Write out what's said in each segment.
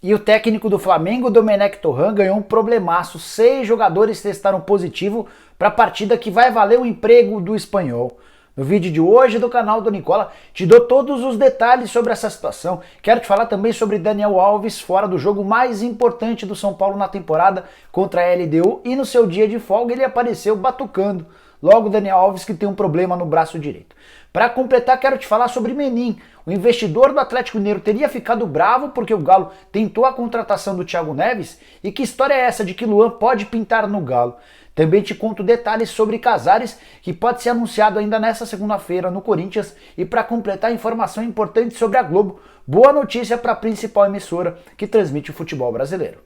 E o técnico do Flamengo, Domenech Torrent, ganhou um problemaço. 6 jogadores testaram positivo para a partida que vai valer o emprego do espanhol. No vídeo de hoje do canal do Nicola, te dou todos os detalhes sobre essa situação. Quero te falar também sobre Daniel Alves fora do jogo mais importante do São Paulo na temporada contra a LDU, e no seu dia de folga ele apareceu batucando. Logo, Daniel Alves que tem um problema no braço direito. Para completar, quero te falar sobre Menin. O investidor do Atlético Mineiro teria ficado bravo porque o Galo tentou a contratação do Thiago Neves? E que história é essa de que Luan pode pintar no Galo? Também te conto detalhes sobre Casares, que pode ser anunciado ainda nesta segunda-feira no Corinthians. E para completar, informação importante sobre a Globo. Boa notícia para a principal emissora que transmite o futebol brasileiro.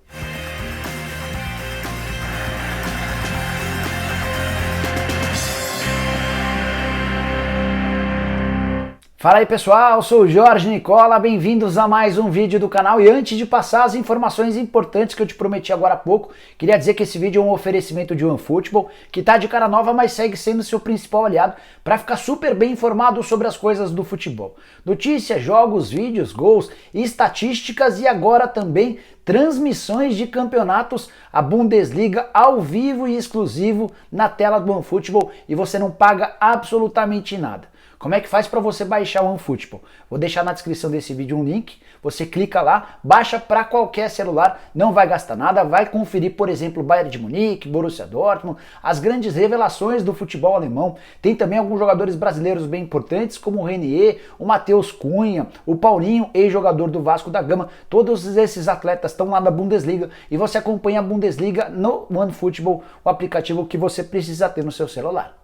Fala aí pessoal, sou o Jorge Nicola, bem-vindos a mais um vídeo do canal. E antes de passar as informações importantes que eu te prometi agora há pouco, queria dizer que esse vídeo é um oferecimento de OneFootball, que tá de cara nova, mas segue sendo seu principal aliado para ficar super bem informado sobre as coisas do futebol. Notícias, jogos, vídeos, gols, estatísticas e agora também transmissões de campeonatos, a Bundesliga ao vivo e exclusivo na tela do OneFootball, e você não paga absolutamente nada. Como é que faz para você baixar o OneFootball? Vou deixar na descrição desse vídeo um link, você clica lá, baixa para qualquer celular, não vai gastar nada, vai conferir, por exemplo, Bayern de Munique, Borussia Dortmund, as grandes revelações do futebol alemão. Tem também alguns jogadores brasileiros bem importantes, como o Renier, o Matheus Cunha, o Paulinho, ex-jogador do Vasco da Gama. Todos esses atletas estão lá na Bundesliga e você acompanha a Bundesliga no OneFootball, o aplicativo que você precisa ter no seu celular.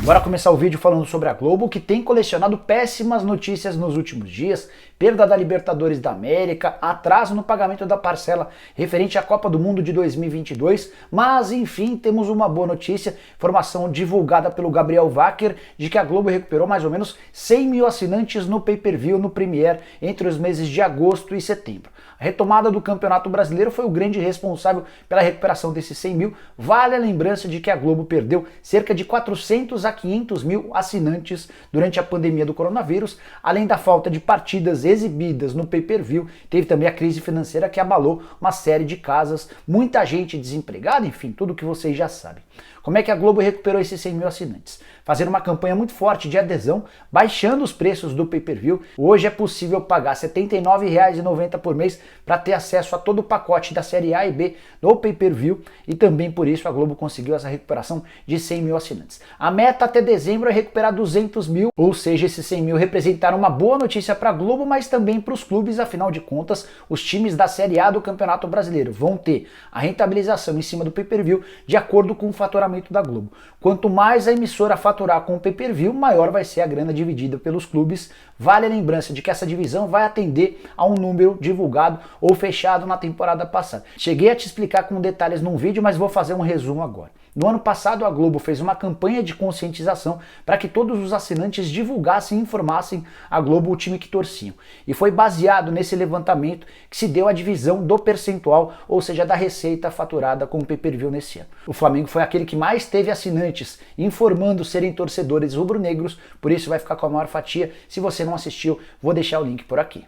Bora começar o vídeo falando sobre a Globo, que tem colecionado péssimas notícias nos últimos dias. Perda da Libertadores da América, atraso no pagamento da parcela referente à Copa do Mundo de 2022, mas enfim, temos uma boa notícia, informação divulgada pelo Gabriel Wacker, de que a Globo recuperou mais ou menos 100 mil assinantes no pay-per-view no Premiere entre os meses de agosto e setembro. A retomada do Campeonato Brasileiro foi o grande responsável pela recuperação desses 100 mil. Vale a lembrança de que a Globo perdeu cerca de 400 a 500 mil assinantes durante a pandemia do coronavírus, além da falta de partidas exibidas no pay-per-view. Teve também a crise financeira que abalou uma série de casas, muita gente desempregada, enfim, tudo que vocês já sabem. Como é que a Globo recuperou esses 100 mil assinantes? Fazendo uma campanha muito forte de adesão, baixando os preços do pay-per-view. Hoje é possível pagar R$ 79,90 por mês para ter acesso a todo o pacote da série A e B do pay-per-view, e também por isso a Globo conseguiu essa recuperação de 100 mil assinantes. A meta até dezembro é recuperar 200 mil, ou seja, esses 100 mil representaram uma boa notícia para a Globo, mas também para os clubes. Afinal de contas, os times da série A do Campeonato Brasileiro vão ter a rentabilização em cima do pay-per-view de acordo com o faturamento da Globo. Quanto mais a emissora faturar com o pay-per-view, maior vai ser a grana dividida pelos clubes. Vale a lembrança de que essa divisão vai atender a um número divulgado ou fechado na temporada passada. Cheguei a te explicar com detalhes num vídeo, mas vou fazer um resumo agora. No ano passado, a Globo fez uma campanha de conscientização para que todos os assinantes divulgassem e informassem a Globo o time que torciam. E foi baseado nesse levantamento que se deu a divisão do percentual, ou seja, da receita faturada com o pay-per-view nesse ano. O Flamengo foi aquele que mais teve assinantes informando serem torcedores rubro-negros, por isso vai ficar com a maior fatia. Se você não assistiu, vou deixar o link por aqui.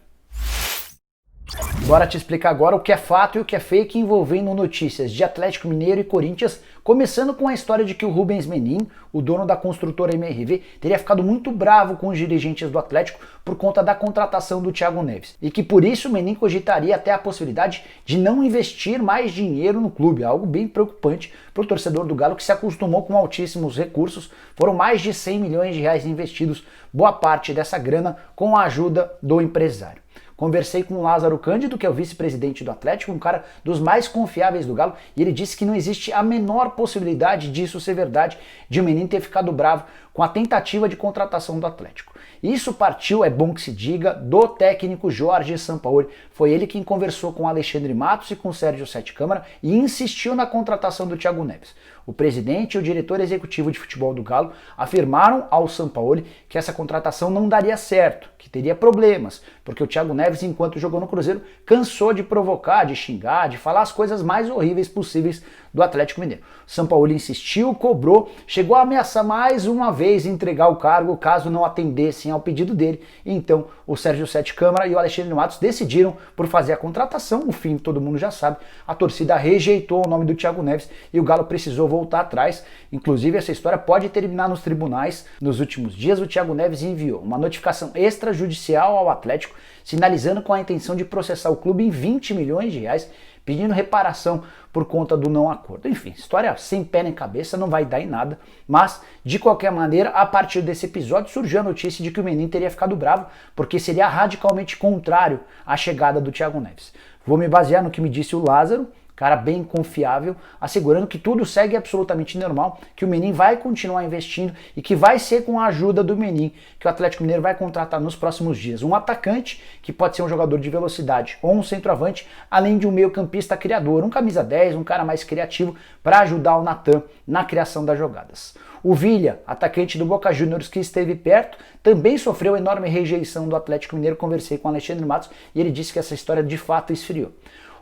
Bora te explicar agora o que é fato e o que é fake envolvendo notícias de Atlético Mineiro e Corinthians, começando com a história de que o Rubens Menin, o dono da construtora MRV, teria ficado muito bravo com os dirigentes do Atlético por conta da contratação do Thiago Neves, e que por isso o Menin cogitaria até a possibilidade de não investir mais dinheiro no clube, algo bem preocupante para o torcedor do Galo, que se acostumou com altíssimos recursos. Foram mais de 100 milhões de reais investidos, boa parte dessa grana com a ajuda do empresário. Conversei com o Lázaro Cândido, que é o vice-presidente do Atlético, um cara dos mais confiáveis do Galo, e ele disse que não existe a menor possibilidade disso ser verdade, de o Menin ter ficado bravo com a tentativa de contratação do Atlético. Isso partiu, é bom que se diga, do técnico Jorge Sampaoli. Foi ele quem conversou com Alexandre Matos e com Sérgio Sete Câmara e insistiu na contratação do Thiago Neves. O presidente e o diretor executivo de futebol do Galo afirmaram ao Sampaoli que essa contratação não daria certo, que teria problemas, porque o Thiago Neves, enquanto jogou no Cruzeiro, cansou de provocar, de xingar, de falar as coisas mais horríveis possíveis do Atlético Mineiro. O Sampaoli insistiu, cobrou, chegou a ameaçar mais uma vez talvez entregar o cargo caso não atendessem ao pedido dele. E então o Sérgio Sete Câmara e o Alexandre Matos decidiram por fazer a contratação. O fim todo mundo já sabe, a torcida rejeitou o nome do Thiago Neves e o Galo precisou voltar atrás. Inclusive essa história pode terminar nos tribunais. Nos últimos dias o Thiago Neves enviou uma notificação extrajudicial ao Atlético, sinalizando com a intenção de processar o clube em 20 milhões de reais, pedindo reparação por conta do não acordo. Enfim, história sem pé nem cabeça, não vai dar em nada, mas de qualquer maneira, a partir desse episódio surgiu a notícia de que o Menin teria ficado bravo, porque seria radicalmente contrário à chegada do Thiago Neves. Vou me basear no que me disse o Lázaro, cara bem confiável, assegurando que tudo segue absolutamente normal, que o Menin vai continuar investindo e que vai ser com a ajuda do Menin que o Atlético Mineiro vai contratar nos próximos dias. Um atacante, que pode ser um jogador de velocidade ou um centroavante, além de um meio-campista criador, um camisa 10, um cara mais criativo para ajudar o Natan na criação das jogadas. O Villa, atacante do Boca Juniors que esteve perto, também sofreu enorme rejeição do Atlético Mineiro. Conversei com o Alexandre Matos e ele disse que essa história de fato esfriou.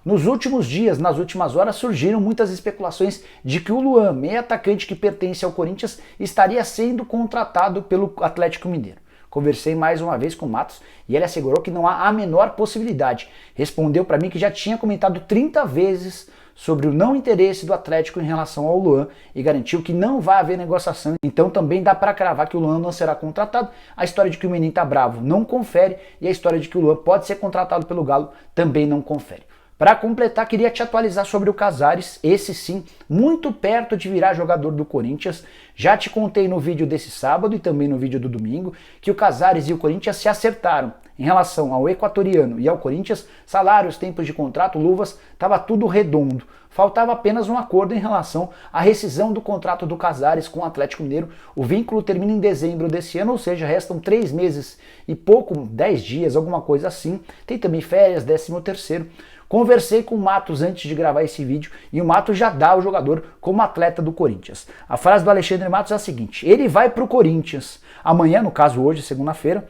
Nos últimos dias, nas últimas horas, surgiram muitas especulações de que o Luan, meio atacante que pertence ao Corinthians, estaria sendo contratado pelo Atlético Mineiro. Conversei mais uma vez com o Matos e ele assegurou que não há a menor possibilidade. Respondeu para mim que já tinha comentado 30 vezes sobre o não interesse do Atlético em relação ao Luan e garantiu que não vai haver negociação. Então também dá para cravar que o Luan não será contratado. A história de que o Menin tá bravo não confere e a história de que o Luan pode ser contratado pelo Galo também não confere. Para completar, queria te atualizar sobre o Casares, esse sim, muito perto de virar jogador do Corinthians. Já te contei no vídeo desse sábado e também no vídeo do domingo que o Casares e o Corinthians se acertaram. Em relação ao equatoriano e ao Corinthians, salários, tempos de contrato, luvas, estava tudo redondo. Faltava apenas um acordo em relação à rescisão do contrato do Casares com o Atlético Mineiro. O vínculo termina em dezembro desse ano, ou seja, restam 3 meses e pouco, 10 dias, alguma coisa assim. Tem também férias, 13º. Conversei com o Matos antes de gravar esse vídeo e o Matos já dá o jogador como atleta do Corinthians. A frase do Alexandre Matos é a seguinte: ele vai para o Corinthians. Amanhã, no caso hoje, segunda-feira,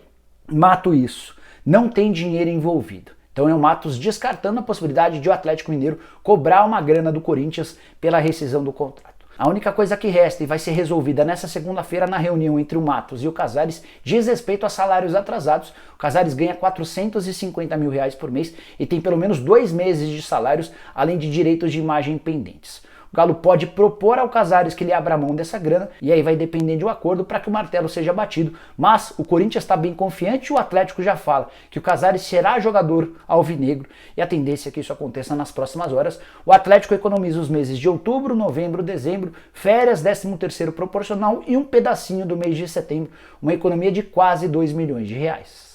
mato isso. Não tem dinheiro envolvido. Então é o Matos descartando a possibilidade de o Atlético Mineiro cobrar uma grana do Corinthians pela rescisão do contrato. A única coisa que resta e vai ser resolvida nessa segunda-feira na reunião entre o Matos e o Casares diz respeito a salários atrasados. O Casares ganha 450 mil reais por mês e tem pelo menos 2 meses de salários, além de direitos de imagem pendentes. O Galo pode propor ao Casares que ele abra mão dessa grana e aí vai depender de um acordo para que o martelo seja batido. Mas o Corinthians está bem confiante e o Atlético já fala que o Casares será jogador alvinegro e a tendência é que isso aconteça nas próximas horas. O Atlético economiza os meses de outubro, novembro, dezembro, férias, 13º proporcional e um pedacinho do mês de setembro, uma economia de quase 2 milhões de reais.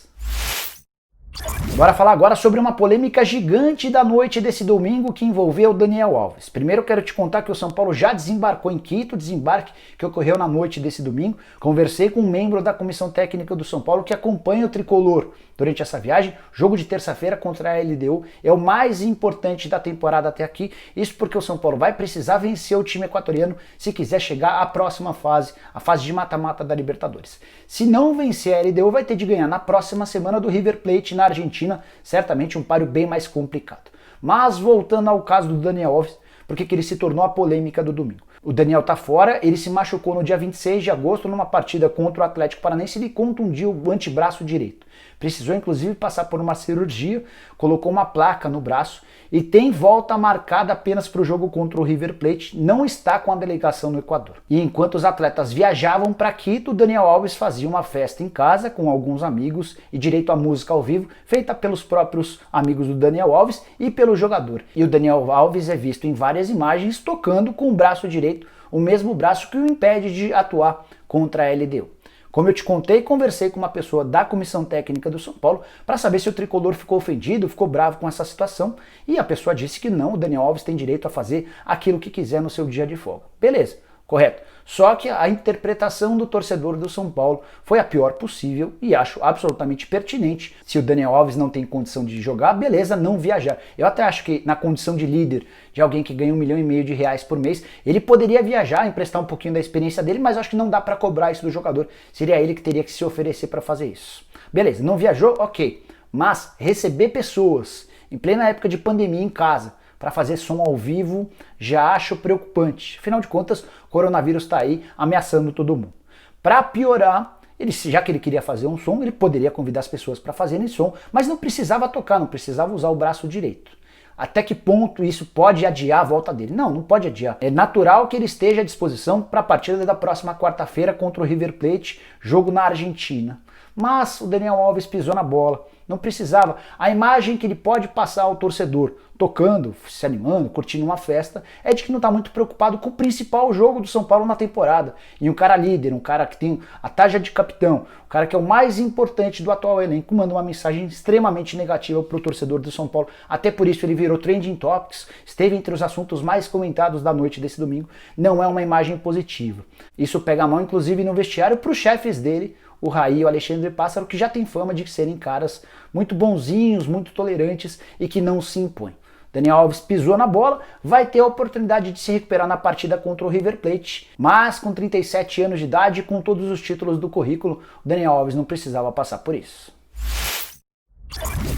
Bora falar agora sobre uma polêmica gigante da noite desse domingo que envolveu o Daniel Alves. Primeiro eu quero te contar que o São Paulo já desembarcou em Quito, desembarque que ocorreu na noite desse domingo. Conversei com um membro da comissão técnica do São Paulo que acompanha o tricolor durante essa viagem. Jogo de terça-feira contra a LDU é o mais importante da temporada até aqui. Isso porque o São Paulo vai precisar vencer o time equatoriano se quiser chegar à próxima fase, a fase de mata-mata da Libertadores. Se não vencer a LDU, vai ter de ganhar na próxima semana do River Plate na Argentina, certamente um páreo bem mais complicado. Mas voltando ao caso do Daniel Alves, porque que ele se tornou a polêmica do domingo. O Daniel tá fora, ele se machucou no dia 26 de agosto numa partida contra o Atlético Paranaense, ele contundiu o antebraço direito. Precisou inclusive passar por uma cirurgia, colocou uma placa no braço e tem volta marcada apenas para o jogo contra o River Plate, não está com a delegação no Equador. E enquanto os atletas viajavam para Quito, o Daniel Alves fazia uma festa em casa com alguns amigos e direito à música ao vivo, feita pelos próprios amigos do Daniel Alves e pelo jogador. E o Daniel Alves é visto em várias imagens tocando com o braço direito, o mesmo braço que o impede de atuar contra a LDU. Como eu te contei, conversei com uma pessoa da comissão técnica do São Paulo para saber se o tricolor ficou ofendido, ficou bravo com essa situação, e a pessoa disse que não, o Daniel Alves tem direito a fazer aquilo que quiser no seu dia de folga. Beleza, correto. Só que a interpretação do torcedor do São Paulo foi a pior possível e acho absolutamente pertinente. Se o Daniel Alves não tem condição de jogar, beleza, não viajar. Eu até acho que na condição de líder, de alguém que ganha 1,5 milhão de reais por mês, ele poderia viajar, emprestar um pouquinho da experiência dele, mas acho que não dá para cobrar isso do jogador. Seria ele que teria que se oferecer para fazer isso. Beleza, não viajou? Ok. Mas receber pessoas em plena época de pandemia em casa, para fazer som ao vivo, já acho preocupante. Afinal de contas, o coronavírus está aí ameaçando todo mundo. Para piorar, já que ele queria fazer um som, ele poderia convidar as pessoas para fazerem som, mas não precisava tocar, não precisava usar o braço direito. Até que ponto isso pode adiar a volta dele? Não, não pode adiar. É natural que ele esteja à disposição para a partida da próxima quarta-feira contra o River Plate, jogo na Argentina. Mas o Daniel Alves pisou na bola, não precisava. A imagem que ele pode passar ao torcedor, tocando, se animando, curtindo uma festa, é de que não está muito preocupado com o principal jogo do São Paulo na temporada. E um cara líder, um cara que tem a taja de capitão, um cara que é o mais importante do atual elenco, manda uma mensagem extremamente negativa para o torcedor do São Paulo. Até por isso ele virou trending topics, esteve entre os assuntos mais comentados da noite desse domingo. Não é uma imagem positiva. Isso pega a mão, inclusive, no vestiário para os chefes dele, o Raí e o Alexandre Pássaro, que já tem fama de serem caras muito bonzinhos, muito tolerantes e que não se impõem. Daniel Alves pisou na bola, vai ter a oportunidade de se recuperar na partida contra o River Plate, mas com 37 anos de idade e com todos os títulos do currículo, o Daniel Alves não precisava passar por isso.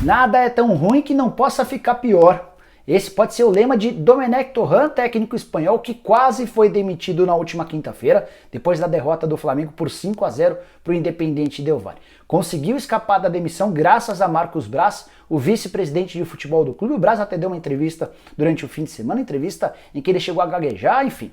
Nada é tão ruim que não possa ficar pior. Esse pode ser o lema de Domenech Torrent, técnico espanhol que quase foi demitido na última quinta-feira, depois da derrota do Flamengo por 5-0 para o Independiente Del Valle. Conseguiu escapar da demissão graças a Marcos Braz, o vice-presidente de futebol do clube. O Braz até deu uma entrevista durante o fim de semana, entrevista em que ele chegou a gaguejar, enfim,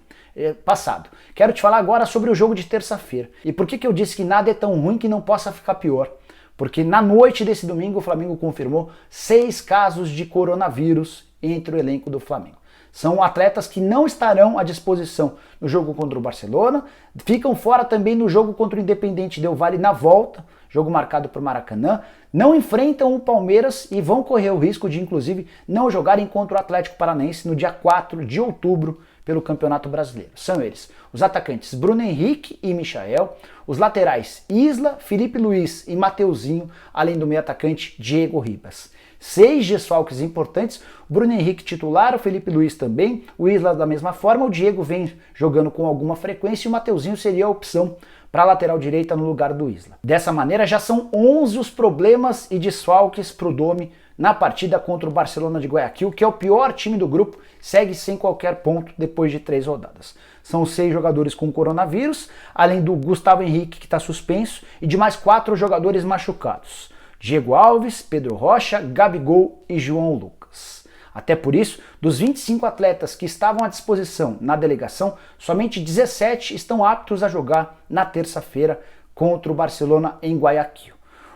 passado. Quero te falar agora sobre o jogo de terça-feira. E por que eu disse que nada é tão ruim que não possa ficar pior? Porque na noite desse domingo o Flamengo confirmou 6 casos de coronavírus entre o elenco do Flamengo. São atletas que não estarão à disposição no jogo contra o Barcelona, ficam fora também no jogo contra o Independiente Del Valle na volta, jogo marcado por Maracanã, não enfrentam o Palmeiras e vão correr o risco de, inclusive, não jogarem contra o Atlético Paranaense no dia 4 de outubro pelo Campeonato Brasileiro. São eles, os atacantes Bruno Henrique e Michael, os laterais Isla, Felipe Luiz e Mateuzinho, além do meio atacante Diego Ribas. 6 desfalques importantes, o Bruno Henrique titular, o Felipe Luiz também, o Isla da mesma forma, o Diego vem jogando com alguma frequência e o Mateuzinho seria a opção para a lateral direita no lugar do Isla. Dessa maneira já são 11 os problemas e desfalques para o Dome na partida contra o Barcelona de Guayaquil, que é o pior time do grupo, segue sem qualquer ponto depois de 3 rodadas. São 6 jogadores com coronavírus, além do Gustavo Henrique, que está suspenso, e de mais 4 jogadores machucados. Diego Alves, Pedro Rocha, Gabigol e João Lucas. Até por isso, dos 25 atletas que estavam à disposição na delegação, somente 17 estão aptos a jogar na terça-feira contra o Barcelona em Guayaquil.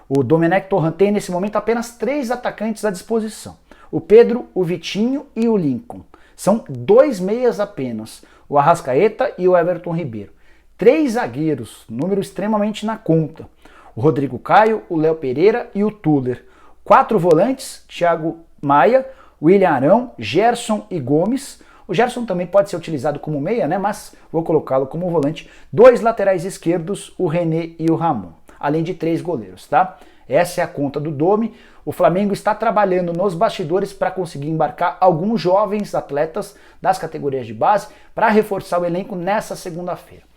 O Domenech Torrent tem nesse momento apenas 3 atacantes à disposição. O Pedro, o Vitinho e o Lincoln. São 2 meias apenas, o Arrascaeta e o Everton Ribeiro. 3 zagueiros, número extremamente na conta. O Rodrigo Caio, o Léo Pereira e o Tuller. 4 volantes, Thiago Maia, William Arão, Gerson e Gomes. O Gerson também pode ser utilizado como meia, né? Mas vou colocá-lo como volante. 2 laterais esquerdos, o René e o Ramon. Além de 3 goleiros, tá? Essa é a conta do Dome. O Flamengo está trabalhando nos bastidores para conseguir embarcar alguns jovens atletas das categorias de base para reforçar o elenco nessa segunda-feira.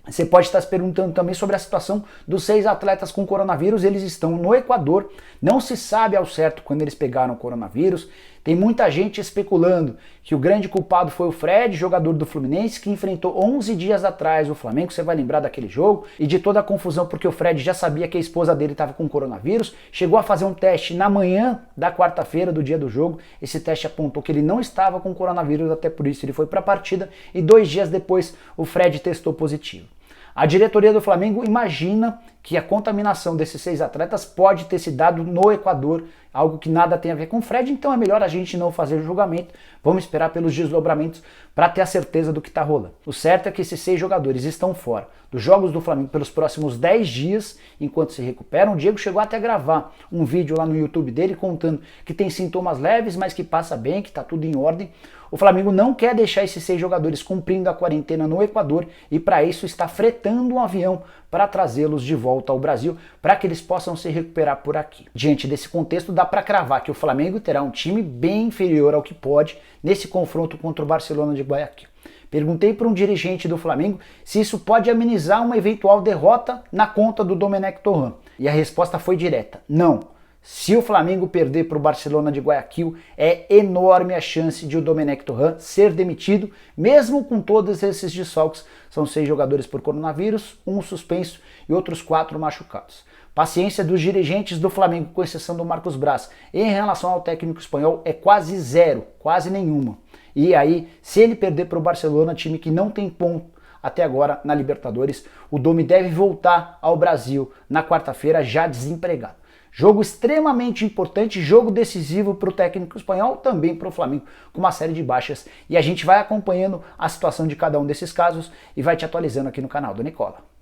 Você pode estar se perguntando também sobre a situação dos 6 atletas com coronavírus. Eles estão no Equador, não se sabe ao certo quando eles pegaram o coronavírus. Tem muita gente especulando que o grande culpado foi o Fred, jogador do Fluminense, que enfrentou 11 dias atrás o Flamengo. Você vai lembrar daquele jogo e de toda a confusão, porque o Fred já sabia que a esposa dele estava com coronavírus, chegou a fazer um teste na manhã da quarta-feira do dia do jogo. Esse teste apontou que ele não estava com coronavírus, até por isso ele foi para a partida e 2 dias depois o Fred testou positivo. A diretoria do Flamengo imagina que a contaminação desses 6 atletas pode ter se dado no Equador, algo que nada tem a ver com o Fred, então é melhor a gente não fazer o julgamento, vamos esperar pelos desdobramentos para ter a certeza do que está rolando. O certo é que esses 6 jogadores estão fora dos jogos do Flamengo pelos próximos 10 dias, enquanto se recuperam. O Diego chegou até a gravar um vídeo lá no YouTube dele contando que tem sintomas leves, mas que passa bem, que está tudo em ordem. O Flamengo não quer deixar esses 6 jogadores cumprindo a quarentena no Equador e para isso está fretando um avião para trazê-los de volta ao Brasil, para que eles possam se recuperar por aqui. Diante desse contexto, dá para cravar que o Flamengo terá um time bem inferior ao que pode nesse confronto contra o Barcelona de Guayaquil. Perguntei para um dirigente do Flamengo se isso pode amenizar uma eventual derrota na conta do Domenech Torrent. E a resposta foi direta: não. Se o Flamengo perder para o Barcelona de Guayaquil, é enorme a chance de o Domenech Torrent ser demitido, mesmo com todos esses desfalques. São 6 jogadores por coronavírus, 1 suspenso e outros 4 machucados. Paciência dos dirigentes do Flamengo, com exceção do Marcos Braz, em relação ao técnico espanhol é quase zero, quase nenhuma. E aí, se ele perder para o Barcelona, time que não tem ponto até agora na Libertadores, o Domi deve voltar ao Brasil na quarta-feira já desempregado. Jogo extremamente importante, jogo decisivo para o técnico espanhol, também para o Flamengo, com uma série de baixas. E a gente vai acompanhando a situação de cada um desses casos e vai te atualizando aqui no canal do Nicola.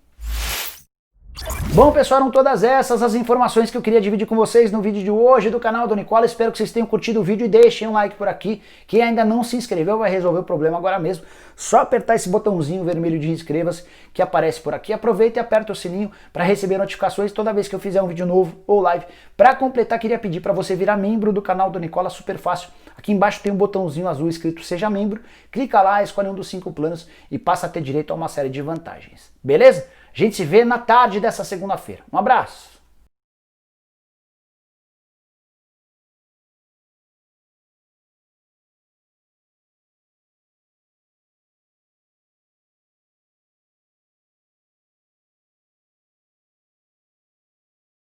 Bom, pessoal, eram todas essas as informações que eu queria dividir com vocês no vídeo de hoje do canal do Nicola. Espero que vocês tenham curtido o vídeo e deixem um like por aqui. Quem ainda não se inscreveu vai resolver o problema agora mesmo. Só apertar esse botãozinho vermelho de inscreva-se que aparece por aqui. Aproveita e aperta o sininho para receber notificações toda vez que eu fizer um vídeo novo ou live. Para completar, queria pedir para você virar membro do canal do Nicola, super fácil. Aqui embaixo tem um botãozinho azul escrito Seja Membro. Clica lá, escolhe um dos 5 planos e passa a ter direito a uma série de vantagens. Beleza? A gente se vê na tarde dessa segunda-feira. Um abraço!